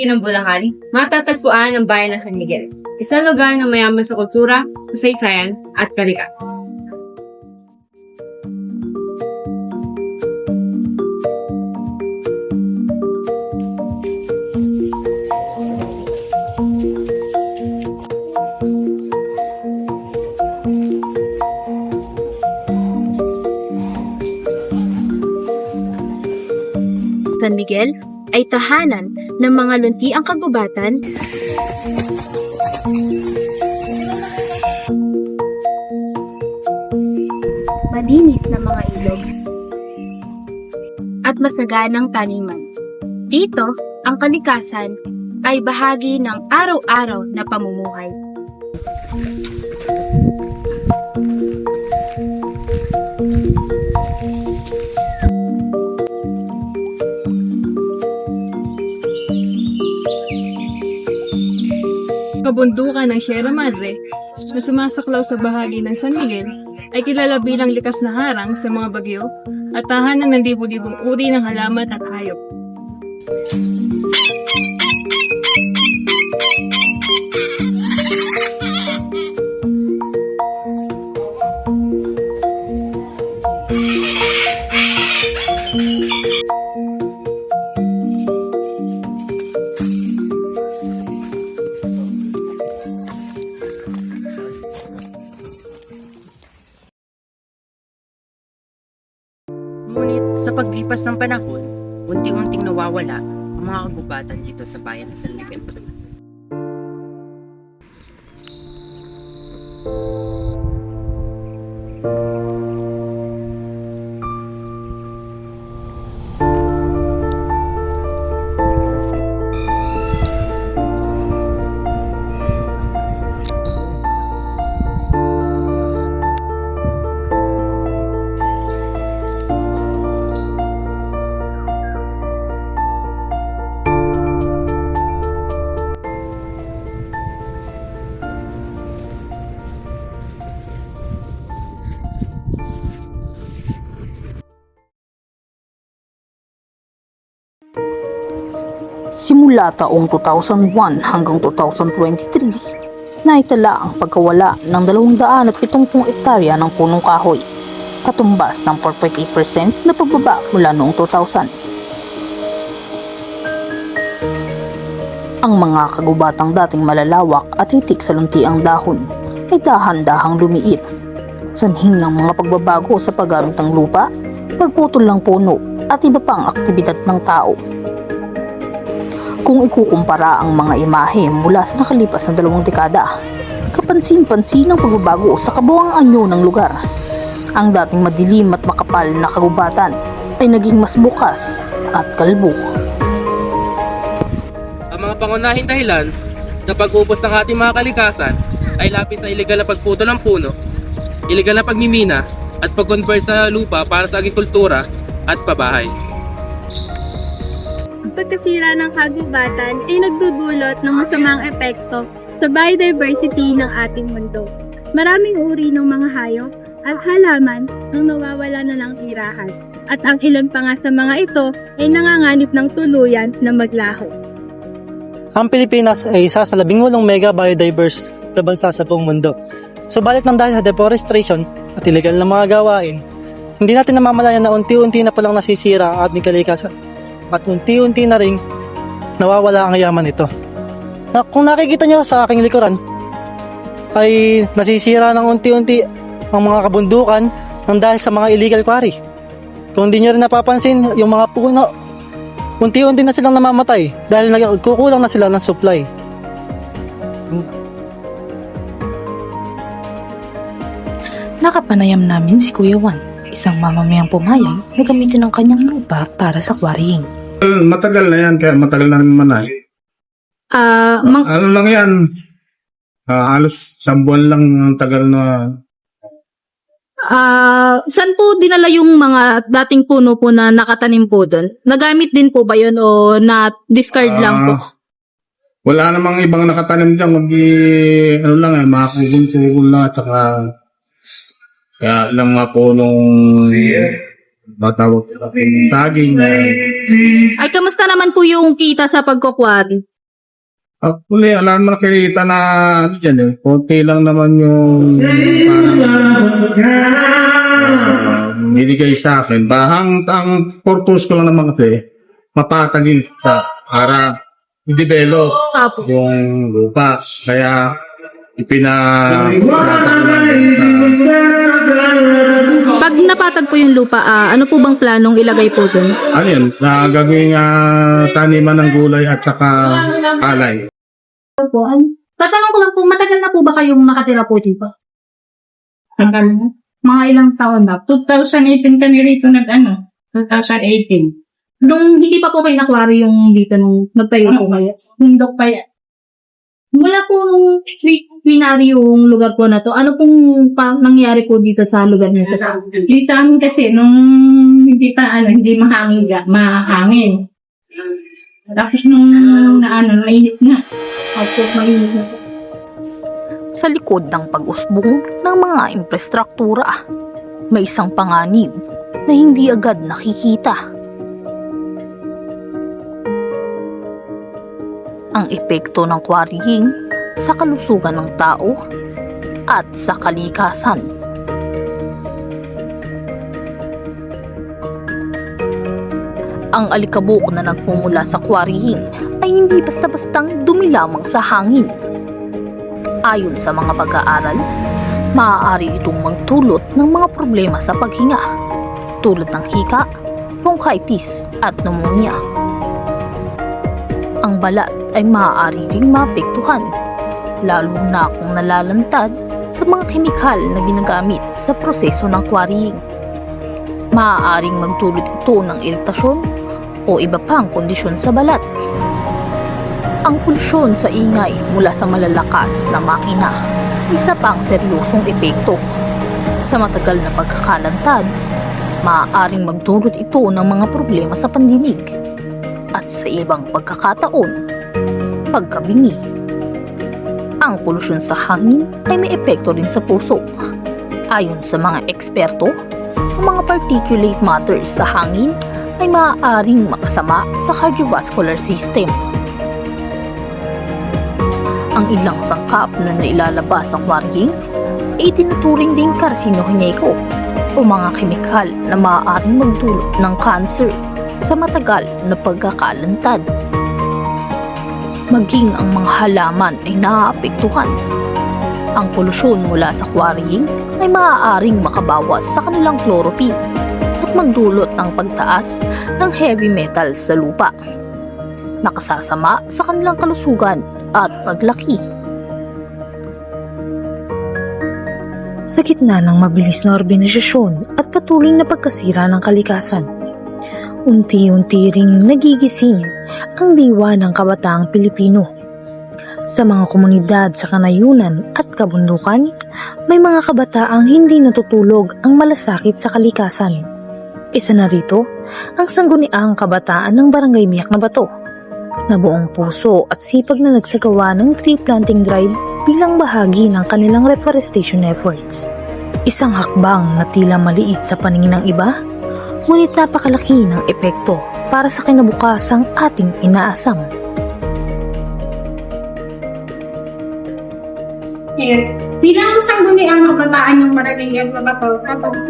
bahagi ng Bulacan, matatagpuan ang bayan ng San Miguel, isang lugar na mayaman sa kultura, kasaysayan, at karika. San Miguel ay tahanan ng mga luntiang kagubatan, malinis na mga ilog, at masaganang taniman. Dito, ang kalikasan ay bahagi ng araw-araw na pamumuhay. Kabundukan ng Sierra Madre na sumasaklaw sa bahagi ng San Miguel ay kilala bilang likas na harang sa mga bagyo at tahanan ng libu-libong uri ng halaman at hayop. Ngunit sa paglipas ng panahon, unti-unting nawawala ang mga kagubatan dito sa bayan ng San Miguel. Simula taong 2001 hanggang 2023, naitala ang pagkawala ng 270 hektarya ng punong kahoy, katumbas ng 4.8% na pagbaba mula noong 2000. Ang mga kagubatang dating malalawak at hitik sa luntiang dahon ay dahan-dahang lumiit, sanhin ng mga pagbabago sa paggamit ng lupa, pagputol ng puno at iba pang aktibidad ng tao. Kung ikukumpara ang mga imahe mula sa nakalipas na 2 dekada, kapansin-pansin ang pagbabago sa kabuuang anyo ng lugar. Ang dating madilim at makapal na kagubatan ay naging mas bukas at kalbo. Ang mga pangunahing dahilan ng pag-ubos ng ating mga kalikasan ay lapis sa iligal na pagputol ng puno, iligal na pagmimina at pag-convert sa lupa para sa agrikultura at pabahay. Ang pagkasira ng kagubatan ay nagdudulot ng masamang epekto sa biodiversity ng ating mundo. Maraming uri ng mga hayop at halaman ang nawawala na ng tirahan, at ang ilan pa nga sa mga ito ay nanganganib ng tuluyan na maglaho. Ang Pilipinas ay isa sa 18 mega biodiverse na bansa sa buong mundo. Subalit lang dahil sa deforestation at illegal na mga gawain, hindi natin namamalayan na unti-unti na palang nasisira ang ating kalikasan. At unti-unti na ring nawawala ang yaman nito. Kung nakikita nyo sa aking likuran, ay nasisira ng unti-unti ang mga kabundukan ng dahil sa mga illegal quarry. Kung hindi nyo rin napapansin, yung mga puno, unti-unti na silang namamatay dahil nagkukulang na sila ng supply. Nakapanayam namin si Kuya Juan, isang mamamayang pumayag na gamitin ang kanyang lupa para sa quarrying. Matagal na yan, kaya matagal na rin manay. Ano lang yan, halos 1 buwan lang ang tagal na. Saan po dinala yung mga dating puno po na nakatanim po doon? Nagamit din po ba yun o na-discard lang po? Wala namang ibang nakatanim dyan, ano lang mga kugun-kugun lang at saka kaya lang mga punong matawag saging. Ay, kamusta naman po yung kita sa pagkukwari? Actually, alam mo nakikita na ano dyan eh. Konti lang naman yung parang binigay sa akin. Ang purpose ko lang naman kasi, mapatagin sa para i-develop Apo. yung lupa. Kaya, Pag napatag po yung lupa, ano po bang planong ilagay po dun? ano yun, na gagawing taniman ng gulay at saka palay. Tatanong ko lang po, matagal na po ba kayong nakatira po dito? Hanggang mga ilang taon na. 2018 kami rito 2018. Nung hindi pa po kayo nakwari yung dito nung nagtayo po kayo? Bundok pa yan. Mula po nung winari yung lugar po na to, ano pong nangyari po dito sa lugar niyo? Di sa amin kasi, nung hindi mahangin. Tapos nung mainit na. Mainit na. Sa likod ng pag-usbong ng mga infrastruktura, may isang panganib na hindi agad nakikita. Ang epekto ng quarrying sa kalusugan ng tao at sa kalikasan. Ang alikabok na nagmumula sa quarrying ay hindi basta-bastang dumi lamang sa hangin. Ayon sa mga pag-aaral, maaari itong magdulot ng mga problema sa paghinga tulad ng hika, bronchitis at pneumonia. Ang balat ay maaari ring maapektuhan, lalo na kung nalalantad sa mga kemikal na ginagamit sa proseso ng quarrying. Maaaring magdulot ito ng iritasyon o iba pang kondisyon sa balat. Ang polusyon sa ingay mula sa malalakas na makina, isa pang seryosong epekto. Sa matagal na pagkakalantad, maaaring magdulot ito ng mga problema sa pandinig at sa ibang pagkakataon, pagkabingi. Ang polusyon sa hangin ay may epekto rin sa puso. Ayon sa mga eksperto, ang mga particulate matters sa hangin ay maaaring makasama sa cardiovascular system. Ang ilang sangkap na nailalabas sa quarrying ay tinuturing ding karsinoheniko o mga kemikal na maaaring magdulot ng cancer sa matagal na pagkakalantad. Maging ang mga halaman ay naaapektuhan. Ang polusyon mula sa quarrying ay maaaring makabawas sa kanilang chlorophyll at magdulot ng pagtaas ng heavy metal sa lupa, nakasasama sa kanilang kalusugan at paglaki. Sa gitna ng mabilis na urbanisasyon at patuloy na pagkasira ng kalikasan, unti-unti ring nagigising ang diwa ng kabataang Pilipino. Sa mga komunidad sa kanayunan at kabundukan, may mga kabataang hindi natutulog ang malasakit sa kalikasan. Isa na rito ang sangguniang kabataan ng Barangay Biak na Bato, na buong puso at sipag na nagsagawa ng tree planting drive bilang bahagi ng kanilang reforestation efforts. Isang hakbang na tila maliit sa paningin ng iba, ngunit napakalaki ng epekto para sa kinabukasang ating inaasam. Bilang sangguniang kabataan ng Barangay Biak na Bato,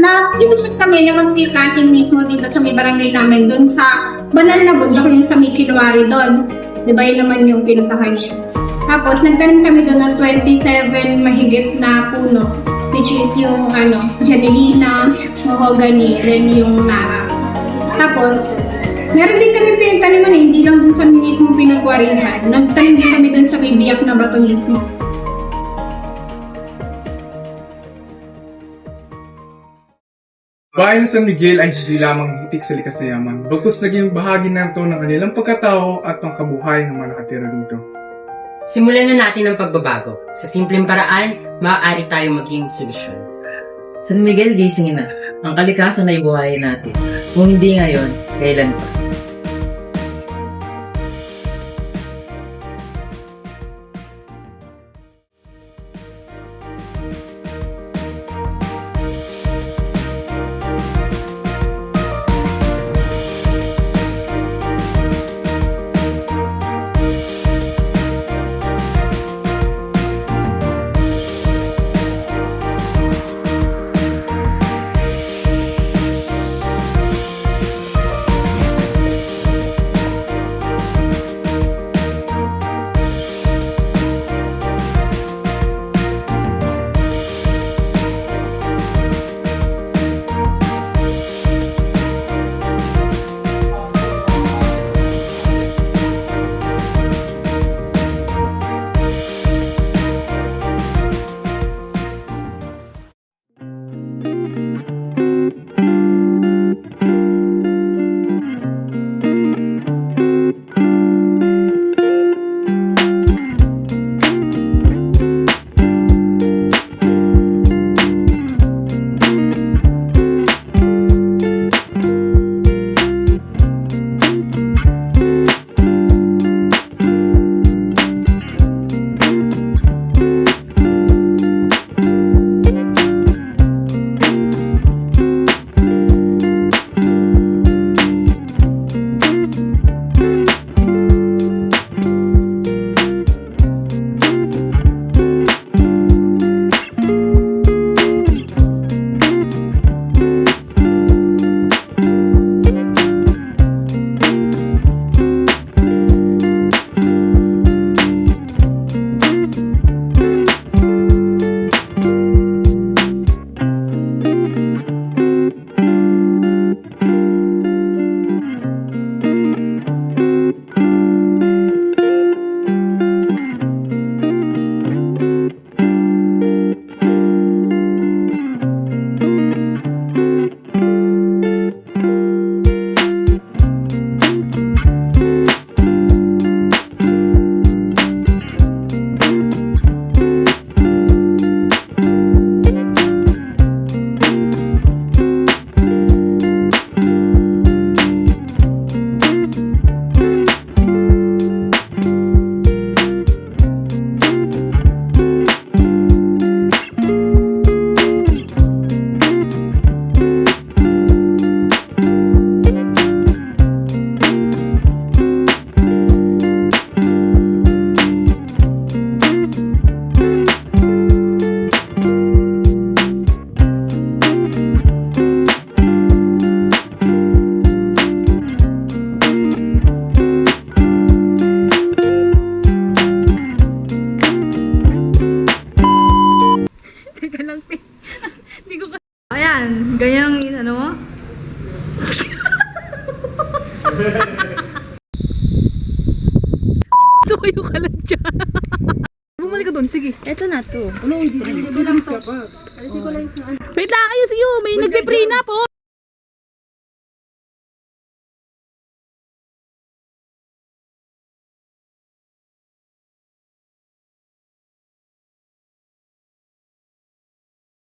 nasimulat kami na mag-tree planting mismo dito sa may barangay namin, doon sa banal na bundok yung sa may Kilwari doon. Diba yun naman yung pinuntahan niya. Tapos nagtanim kami doon ng 27 mahigit na puno, which is yung Janelina, Mahogany, then yung Nara. Tapos, meron din kami pinagtaniman hindi lang dun sa mismo pinagwarihan. Nagtanim din kami dun sa may Biak na Bato mismo. Bayan ng San Miguel ay hindi lamang butik sa likas na yaman, bagkus naging bahagi na ito ng kanilang pagkatao at pangkabuhay ng mga nakatira dito. Simulan na natin ang pagbabago. Sa simpleng paraan, maaari tayong maging solusyon. San Miguel, gisingin na. Ang kalikasan ay buhayin natin. Kung hindi ngayon, kailan pa? Ayan, ganyan ang ano mo. Tumayo ka lang dyan. Bumalik ka doon, sige. Eto na to. Wait lang, ayos yun. May nagpe-pre na po.